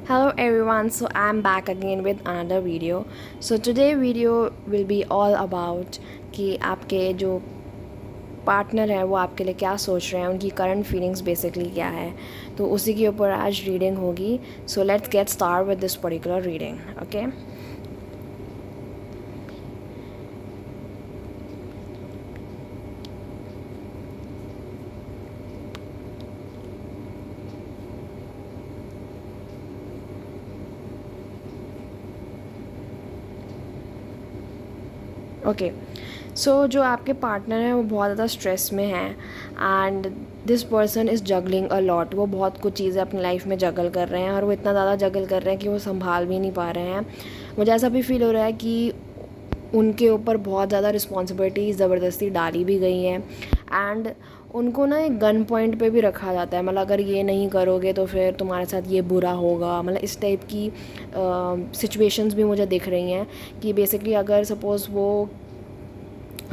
Hello everyone, so I'm back again with another video. So today video will be all about कि आपके जो partner है वो आपके लिए क्या सोच रहे हैं, उनकी करंट फीलिंग्स बेसिकली क्या है, तो उसी के ऊपर आज रीडिंग होगी. So let's get start with this particular reading. Okay. Okay. So जो आपके पार्टनर हैं वो बहुत ज़्यादा स्ट्रेस में हैं and this person is juggling a lot. वो बहुत कुछ चीज़ें अपनी लाइफ में जगल कर रहे हैं और वो इतना ज़्यादा जगल कर रहे हैं कि वो संभाल भी नहीं पा रहे हैं. मुझे ऐसा भी फील हो रहा है कि उनके ऊपर बहुत ज़्यादा रिस्पॉन्सिबिलिटी ज़बरदस्ती डाली भी गई हैं एंड उनको ना एक गन पॉइंट पे भी रखा जाता है. मतलब अगर ये नहीं करोगे तो फिर तुम्हारे साथ ये बुरा होगा. मतलब इस टाइप की सिचुएशंस भी मुझे दिख रही हैं कि बेसिकली अगर सपोज़ वो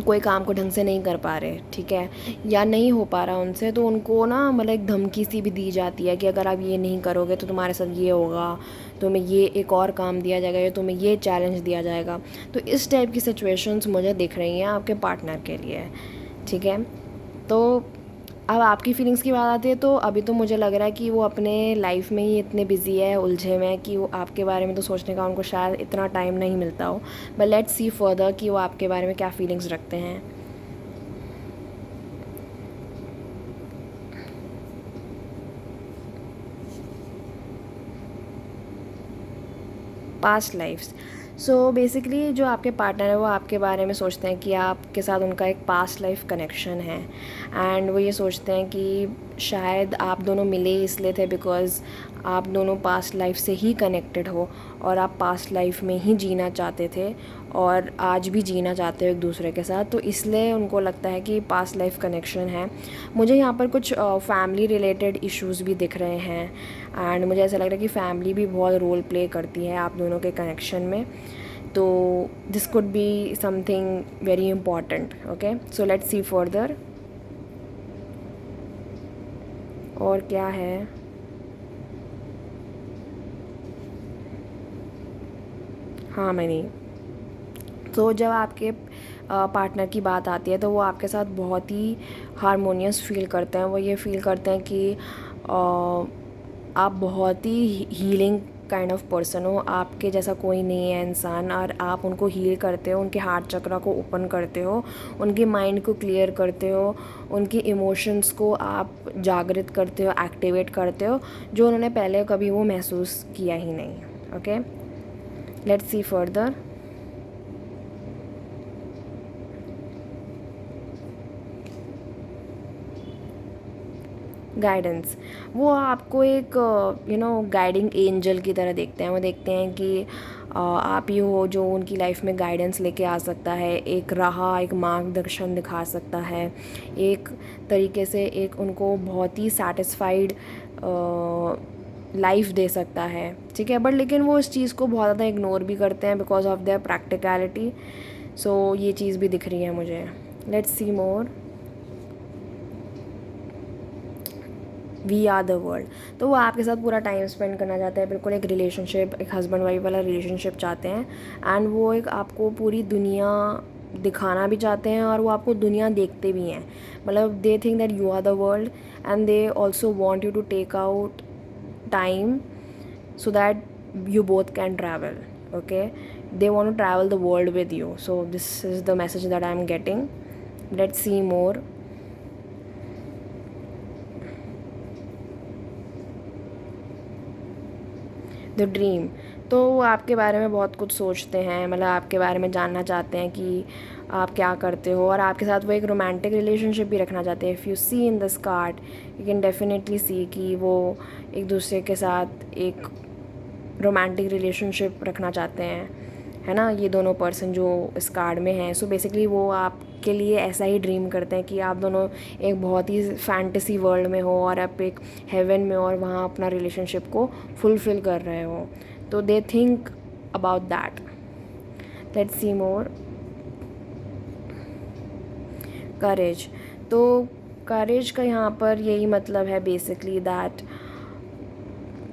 कोई काम को ढंग से नहीं कर पा रहे, ठीक है, या नहीं हो पा रहा उनसे, तो उनको ना मतलब एक धमकी सी भी दी जाती है कि अगर आप ये नहीं करोगे तो तुम्हारे साथ ये होगा, तुम्हें ये एक और काम दिया जाएगा या तुम्हें ये चैलेंज दिया जाएगा. तो इस टाइप की सिचुएशंस मुझे दिख रही हैं आपके पार्टनर के लिए. ठीक है. तो अब आपकी फीलिंग्स की बात आती है तो अभी तो मुझे लग रहा है कि वो अपने लाइफ में ही इतने बिजी है, उलझे हुए हैं कि वो आपके बारे में तो सोचने का उनको शायद इतना टाइम नहीं मिलता हो. बट लेट्स सी फर्दर कि वो आपके बारे में क्या फीलिंग्स रखते हैं. Past lives. सो बेसिकली जो आपके पार्टनर है वो आपके बारे में सोचते हैं कि आपके साथ उनका एक पास्ट लाइफ कनेक्शन है एंड वो ये सोचते हैं कि शायद आप दोनों मिले इसलिए थे बिकॉज़ आप दोनों पास्ट लाइफ से ही कनेक्टेड हो और आप पास्ट लाइफ में ही जीना चाहते थे और आज भी जीना चाहते हो एक दूसरे के साथ, तो इसलिए उनको लगता है कि पास्ट लाइफ कनेक्शन है. मुझे यहाँ पर कुछ फैमिली रिलेटेड इश्यूज़ भी दिख रहे हैं एंड मुझे ऐसा लग रहा है कि फैमिली भी बहुत रोल प्ले करती है आप दोनों के कनेक्शन में. तो this could be something very important. Okay. So let's see further और क्या है. हाँ मैंने तो जब आपके पार्टनर की बात आती है तो वो आपके साथ बहुत ही हारमोनियस फील करते हैं. वो ये फील करते हैं कि आप बहुत ही हीलिंग काइंड ऑफ पर्सन हो. आपके जैसा कोई नहीं है इंसान और आप उनको हील करते हो, उनके हार्ट चक्रा को ओपन करते हो, उनके माइंड को क्लियर करते हो, उनके इमोशंस को आप जागृत करते हो, एक्टिवेट करते हो, जो उन्होंने पहले कभी वो महसूस किया ही नहीं. Okay. Let's see further. Guidance. वो आपको एक गाइडिंग एंजल की तरह देखते हैं. वो देखते हैं कि आप ही हो जो उनकी लाइफ में गाइडेंस लेके आ सकता है, एक राह, एक मार्गदर्शन दिखा सकता है, एक तरीके से एक उनको बहुत ही सेटिस्फाइड लाइफ दे सकता है. ठीक है. बट लेकिन वो इस चीज़ को बहुत ज़्यादा इग्नोर भी करते हैं because of their practicality. So ये चीज़ भी दिख रही है मुझे. Let's see more. We are the world. तो वो आपके साथ पूरा टाइम स्पेंड करना चाहते हैं. बिल्कुल एक रिलेशनशिप, एक हस्बैंड वाइफ वाला रिलेशनशिप चाहते हैं एंड वो एक आपको पूरी दुनिया दिखाना भी चाहते हैं और वो आपको दुनिया देखते भी हैं. मतलब they think that you are the world and they also want you to take out time so that you both can travel. Okay. They want to travel the world with you. So this is the message that I am getting. Let's see more. The dream. तो वो आपके बारे में बहुत कुछ सोचते हैं, मतलब आपके बारे में जानना चाहते हैं कि आप क्या करते हो और आपके साथ वो एक रोमांटिक रिलेशनशिप भी रखना चाहते हैं. If you see in this card you can definitely see कि वो एक दूसरे के साथ एक रोमांटिक रिलेशनशिप रखना चाहते हैं, है ना, ये दोनों पर्सन जो इस कार्ड में हैं. सो बेसिकली वो आपके लिए ऐसा ही ड्रीम करते हैं कि आप दोनों एक बहुत ही फैंटेसी वर्ल्ड में हो और आप एक हेवन में और वहाँ अपना रिलेशनशिप को फुलफ़िल कर रहे हो. तो they think about that. Let's see more. Courage. तो करेज का यहाँ पर यही मतलब है बेसिकली दैट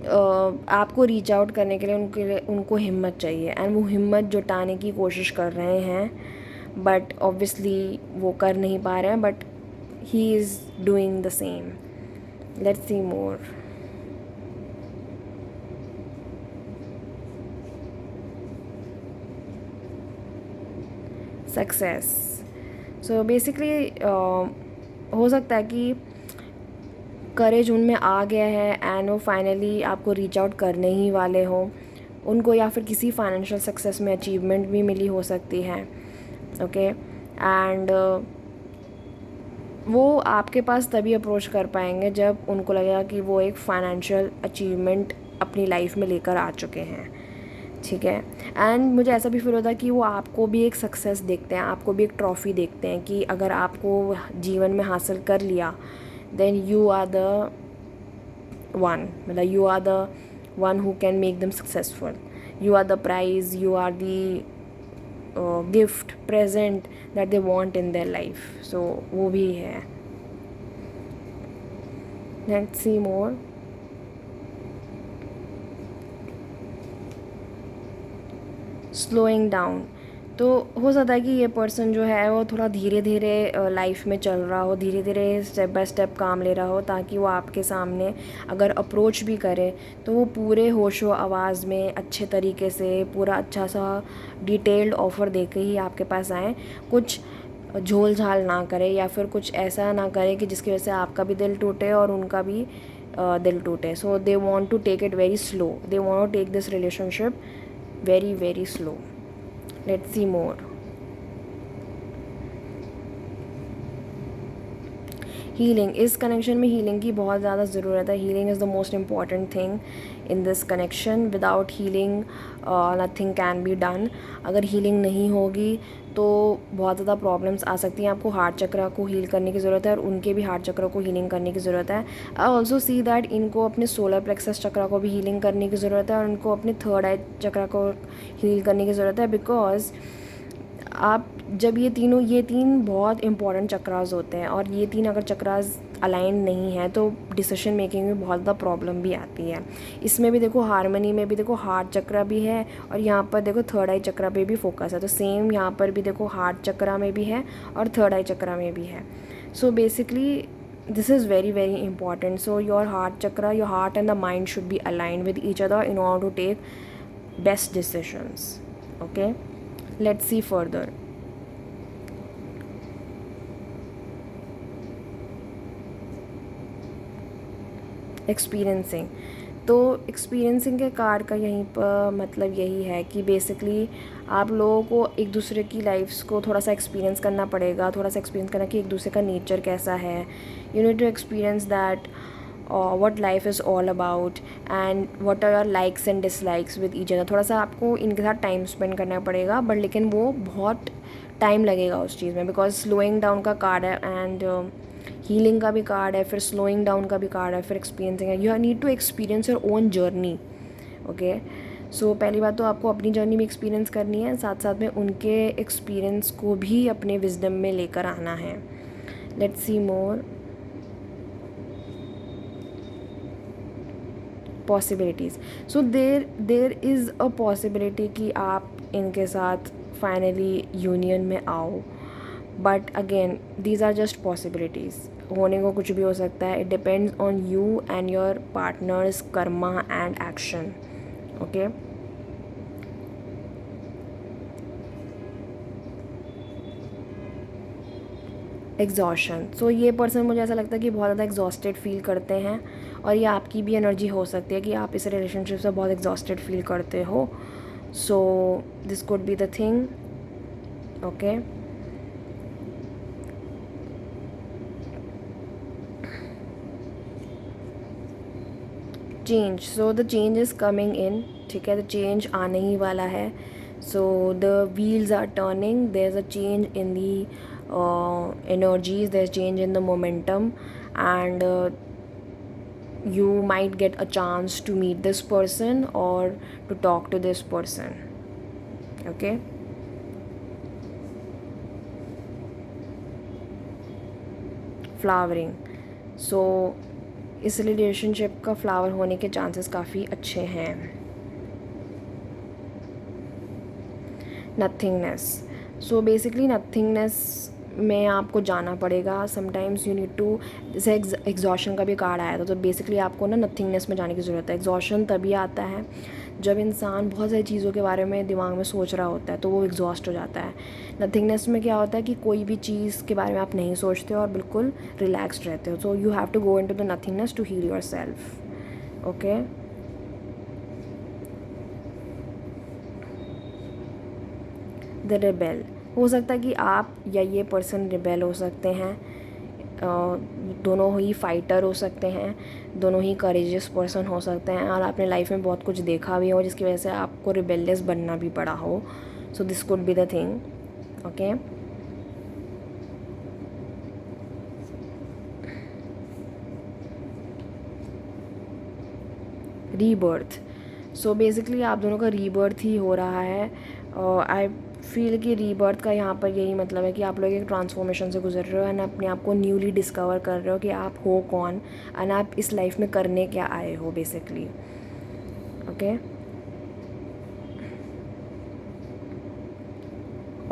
आपको रीच आउट करने के लिए उनको हिम्मत चाहिए, एंड वो हिम्मत जुटाने की कोशिश कर रहे हैं, बट ऑब्वियसली वो कर नहीं पा रहे हैं, but he is doing the same. Let's see more. Success. So basically हो सकता है कि करेज उनमें आ गया है एंड वो फाइनली आपको रीच आउट करने ही वाले हो उनको, या फिर किसी फाइनेंशियल सक्सेस में अचीवमेंट भी मिली हो सकती है. ओके. एंड वो आपके पास तभी अप्रोच कर पाएंगे जब उनको लगेगा कि वो एक फाइनेंशियल अचीवमेंट अपनी लाइफ में लेकर आ चुके हैं. ठीक है. एंड मुझे ऐसा भी फील होता है कि वो आपको भी एक सक्सेस देखते हैं, आपको भी एक ट्रॉफ़ी देखते हैं कि अगर आपको जीवन में हासिल कर लिया, then you are the one, मतलब you are the one who can make them successful. You are the prize, you are the gift present that they want in their life. So वो भी है. Let's see more. Slowing down. तो हो सकता है कि ये पर्सन जो है वो थोड़ा धीरे धीरे लाइफ में चल रहा हो, धीरे धीरे स्टेप बाय स्टेप काम ले रहा हो, ताकि वो आपके सामने अगर अप्रोच भी करे तो वो पूरे होशो आवाज़ में अच्छे तरीके से पूरा अच्छा सा डिटेल्ड ऑफ़र दे के ही आपके पास आएँ. कुछ झोल झाल ना करे या फिर कुछ ऐसा ना करे कि जिसकी वजह से आपका भी दिल टूटे और उनका भी दिल टूटे. So they want to take it very slow. They want to take this relationship very very slow. Let's see more. Healing. इस कनेक्शन में हीलिंग की बहुत ज़्यादा ज़रूरत है. Healing is the most important thing in this connection. Without healing nothing can be done. अगर healing नहीं होगी तो बहुत ज़्यादा प्रॉब्लम्स आ सकती हैं. आपको हार्ट चक्र को हील करने की ज़रूरत है और उनके भी हार्ट चक्र को हीलिंग करने की ज़रूरत है. आई ऑल्सो सी दैट इनको अपने सोलर प्लेक्सस चक्र को भी हीलिंग करने की ज़रूरत है और उनको अपने थर्ड आई चक्र को हील करने की ज़रूरत है. बिकॉज आप जब ये तीन बहुत इंपॉर्टेंट चक्रास होते हैं और ये तीन अगर चक्रास अलाइन नहीं है तो डिसीजन मेकिंग में बहुत ज़्यादा प्रॉब्लम भी आती है. इसमें भी देखो हार्मनी में भी देखो हार्ट चक्र भी है और यहाँ पर देखो थर्ड आई चक्र पे भी फोकस है. तो सेम यहाँ पर भी देखो हार्ट चक्र में भी है और थर्ड आई चक्र में भी है. So basically this is very very important. So your heart chakra, your heart and the mind should be aligned with each other in order to take best decisions. Okay, let's see further. Experiencing. तो experiencing के card का यहीं पर मतलब यही है कि basically आप लोगों को एक दूसरे की लाइफ्स को थोड़ा सा एक्सपीरियंस करना पड़ेगा, थोड़ा सा एक्सपीरियंस करना कि एक दूसरे का नेचर कैसा है. You need to experience that what life is all about and what are your likes and dislikes with each other. थोड़ा सा आपको इनके साथ टाइम स्पेंड करना पड़ेगा, बट लेकिन वो बहुत टाइम लगेगा उस चीज़ में. बिकॉज स्लोइंग डाउन का कार्ड है एंड हीलिंग का भी कार्ड है, फिर स्लोइंग डाउन का भी कार्ड है, फिर एक्सपीरियंसिंग है. You need to experience your own journey. Okay. So पहली बात तो आपको अपनी जर्नी में एक्सपीरियंस करनी है, साथ साथ में उनके एक्सपीरियंस को भी अपने विजडम में लेकर आना है. Let's see more. Possibilities. So there is a possibility कि आप इनके साथ फाइनली यूनियन में आओ, but again these are just possibilities. होने को कुछ भी हो सकता है. It depends on you and your partners karma and action. Okay. Exhaustion. So ये पर्सन मुझे ऐसा लगता है कि बहुत ज़्यादा एग्जॉस्टेड फील करते हैं और ये आपकी भी एनर्जी हो सकती है कि आप इस रिलेशनशिप से बहुत एग्जॉस्टेड फील करते हो. So this could be the thing. Okay. Change. So the change is coming in. ठीक है. द चेंज आने ही वाला है. So the wheels are turning. There is a change in the energies. There's change in the momentum and you might get a chance to meet this person or to talk to this person. Okay. Flowering. So इस relationship का flower होने के chances काफ़ी अच्छे हैं। Nothingness, so basically nothingness में आपको जाना पड़ेगा। समटाइम्स यू नीड टू, जैसे एग्जॉशन का भी कार्ड आया था, तो बेसिकली आपको ना नथिंगनेस में जाने की ज़रूरत है। एग्जॉशन तभी आता है जब इंसान बहुत सारी चीज़ों के बारे में दिमाग में सोच रहा होता है, तो वो एग्जॉस्ट हो जाता है। नथिंगनेस में क्या होता है कि कोई भी चीज़ के बारे में आप नहीं सोचते हो और बिल्कुल रिलैक्सड रहते हो। So you have to go into the nothingness to heal yourself. Okay, the rebel, हो सकता है कि आप या ये पर्सन रिबेल हो सकते हैं। दोनों ही फाइटर हो सकते हैं, दोनों ही करेजियस पर्सन हो सकते हैं, और आपने लाइफ में बहुत कुछ देखा भी हो जिसकी वजह से आपको रिबेलियस बनना भी पड़ा हो। So this could be the thing. Okay, rebirth, so basically आप दोनों का रीबर्थ ही हो रहा है। आई फील कि रीबर्थ का यहाँ पर यही मतलब है कि आप लोग एक ट्रांसफॉर्मेशन से गुजर रहे हो एंड अपने आप को न्यूली डिस्कवर कर रहे हो कि आप हो कौन एंड आप इस लाइफ में करने क्या आए हो basically. Okay,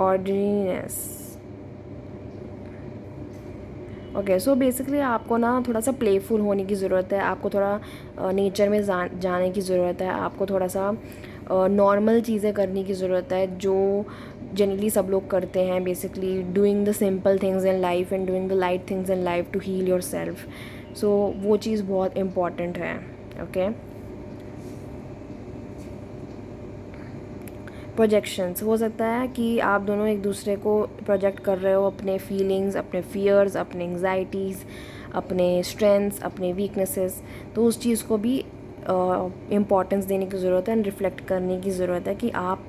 ordinariness, okay, so basically आपको ना थोड़ा सा प्लेफुल होने की ज़रूरत है, आपको थोड़ा नेचर में जाने की ज़रूरत है, आपको थोड़ा सा नॉर्मल चीज़ें करने की ज़रूरत है जो जनरली सब लोग करते हैं। Basically doing the simple things in life and doing the light things in life to heal yourself. So वो चीज़ बहुत इम्पॉर्टेंट है। ओके, प्रोजेक्शंस, हो सकता है कि आप दोनों एक दूसरे को प्रोजेक्ट कर रहे हो, अपने फीलिंग्स, अपने फियर्स, अपने एंग्जाइटीज़, अपने स्ट्रेंथ्स, अपने वीकनेसेस, तो उस चीज़ को भी इम्पॉर्टेंस देने की ज़रूरत है एंड रिफ्लेक्ट करने की ज़रूरत है कि आप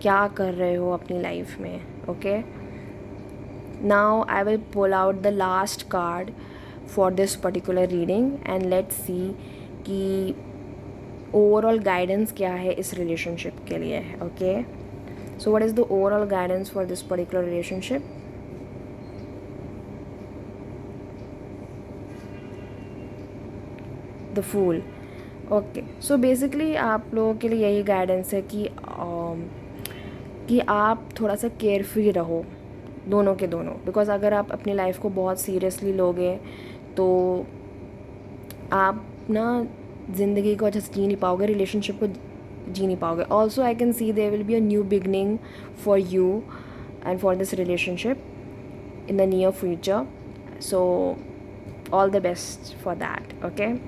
क्या कर रहे हो अपनी लाइफ में। Okay, now I will pull out the last card for this particular reading and let's see कि ओवरऑल गाइडेंस क्या है इस रिलेशनशिप के लिए। Okay, so what is the overall guidance for this particular relationship? The fool. Okay, so basically आप लोगों के लिए यही गाइडेंस है कि आप थोड़ा सा केयरफ्री रहो, दोनों के दोनों, बिकॉज अगर आप अपनी लाइफ को बहुत सीरियसली लोगे तो आप ना ज़िंदगी को अच्छे से जी नहीं पाओगे, रिलेशनशिप को जी नहीं पाओगे। Also I can see there will be a new beginning for you and for this relationship in the near future. So all the best for that. Okay,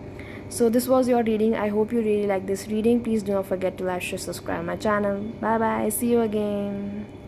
so this was your reading. I hope you really like this reading. Please do not forget to like, share, subscribe my channel. Bye bye, see you again.